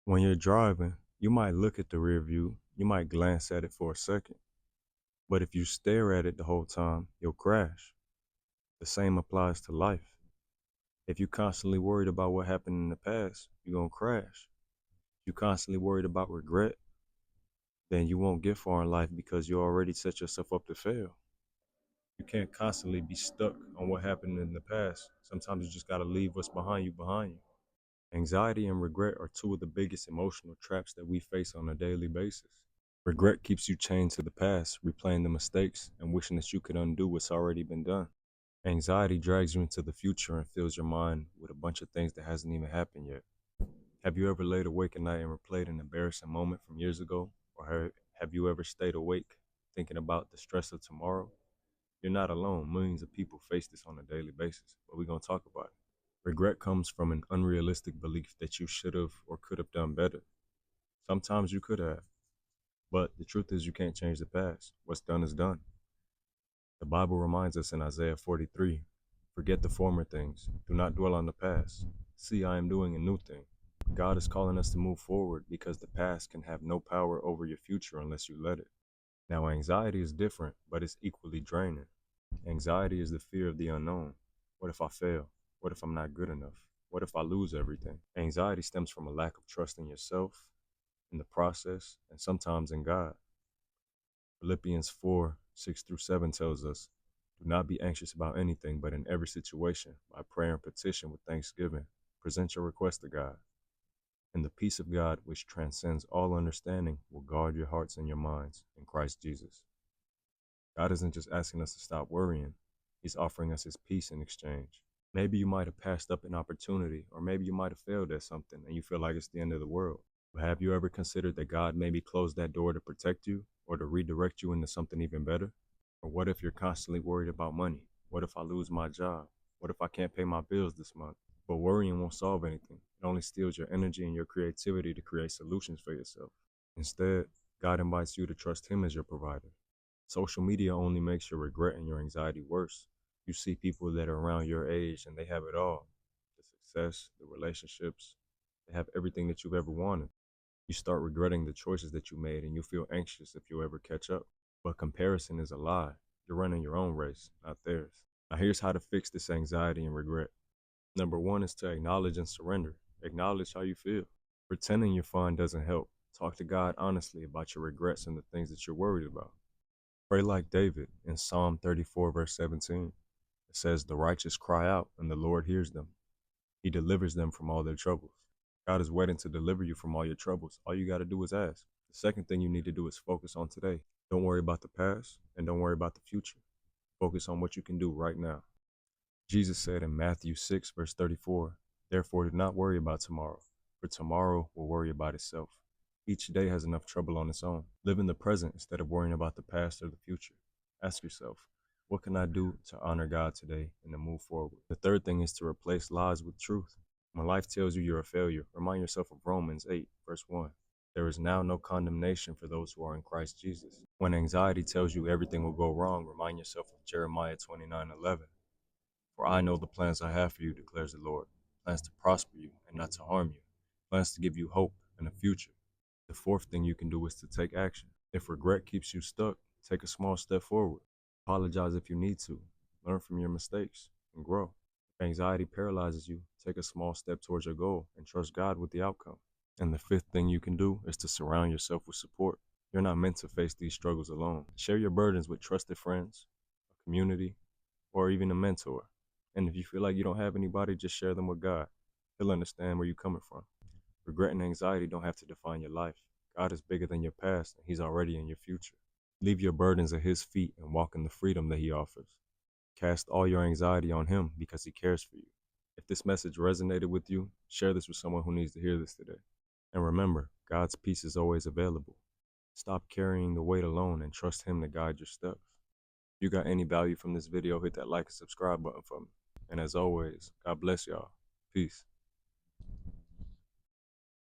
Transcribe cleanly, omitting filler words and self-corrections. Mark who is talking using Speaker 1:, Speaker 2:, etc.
Speaker 1: When you're driving, you might look at the rear view, you might glance at it for a second, but if you stare at it the whole time, you'll crash. The same applies to life. If you're constantly worried about what happened in the past, you're going to crash. If you're constantly worried about regret, then you won't get far in life because you already set yourself up to fail. You can't constantly be stuck on what happened in the past. Sometimes you just got to leave what's behind you behind you. Anxiety and regret are two of the biggest emotional traps that we face on a daily basis. Regret keeps you chained to the past, replaying the mistakes and wishing that you could undo what's already been done. Anxiety drags you into the future and fills your mind with a bunch of things that hasn't even happened yet. Have you ever laid awake at night and replayed an embarrassing moment from years ago? Or have you ever stayed awake thinking about the stress of tomorrow? You're not alone. Millions of people face this on a daily basis, but we're going to talk about it. Regret comes from an unrealistic belief that you should have or could have done better. Sometimes you could have, but the truth is you can't change the past. What's done is done. The Bible reminds us in Isaiah 43, forget the former things. Do not dwell on the past. See, I am doing a new thing. God is calling us to move forward because the past can have no power over your future unless you let it. Now, anxiety is different, but it's equally draining. Anxiety is the fear of the unknown. What if I fail? What if I'm not good enough? What if I lose everything? Anxiety stems from a lack of trust in yourself, in the process, and sometimes in God. Philippians 4:6-7 tells us, do not be anxious about anything, but in every situation, by prayer and petition with thanksgiving, present your request to God. And the peace of God, which transcends all understanding, will guard your hearts and your minds in Christ Jesus. God isn't just asking us to stop worrying. He's offering us his peace in exchange. Maybe you might have passed up an opportunity, or maybe you might have failed at something and you feel like it's the end of the world. But have you ever considered that God maybe closed that door to protect you or to redirect you into something even better? Or what if you're constantly worried about money? What if I lose my job? What if I can't pay my bills this month? But worrying won't solve anything. It only steals your energy and your creativity to create solutions for yourself. Instead, God invites you to trust him as your provider. Social media only makes your regret and your anxiety worse. You see people that are around your age and they have it all. The success, the relationships, they have everything that you've ever wanted. You start regretting the choices that you made and you feel anxious if you ever catch up. But comparison is a lie. You're running your own race, not theirs. Now here's how to fix this anxiety and regret. Number one is to acknowledge and surrender. Acknowledge how you feel. Pretending you're fine doesn't help. Talk to God honestly about your regrets and the things that you're worried about. Pray like David in Psalm 34, verse 17. It says, the righteous cry out, and the Lord hears them. He delivers them from all their troubles. God is waiting to deliver you from all your troubles. All you got to do is ask. The second thing you need to do is focus on today. Don't worry about the past, and don't worry about the future. Focus on what you can do right now. Jesus said in Matthew 6, verse 34, therefore do not worry about tomorrow, for tomorrow will worry about itself. Each day has enough trouble on its own. Live in the present instead of worrying about the past or the future. Ask yourself, what can I do to honor God today and to move forward? The third thing is to replace lies with truth. When life tells you you're a failure, remind yourself of Romans 8, verse 1. There is now no condemnation for those who are in Christ Jesus. When anxiety tells you everything will go wrong, remind yourself of Jeremiah 29:11. For I know the plans I have for you, declares the Lord, plans to prosper you and not to harm you, plans to give you hope and a future. The fourth thing you can do is to take action. If regret keeps you stuck, take a small step forward. Apologize if you need to. Learn from your mistakes and grow. If anxiety paralyzes you, take a small step towards your goal and trust God with the outcome. And the fifth thing you can do is to surround yourself with support. You're not meant to face these struggles alone. Share your burdens with trusted friends, a community, or even a mentor. And if you feel like you don't have anybody, just share them with God. He'll understand where you're coming from. Regret and anxiety don't have to define your life. God is bigger than your past, and he's already in your future. Leave your burdens at his feet and walk in the freedom that he offers. Cast all your anxiety on him because he cares for you. If this message resonated with you, share this with someone who needs to hear this today. And remember, God's peace is always available. Stop carrying the weight alone and trust him to guide your steps. If you got any value from this video, hit that like and subscribe button for me. And as always, God bless y'all. Peace.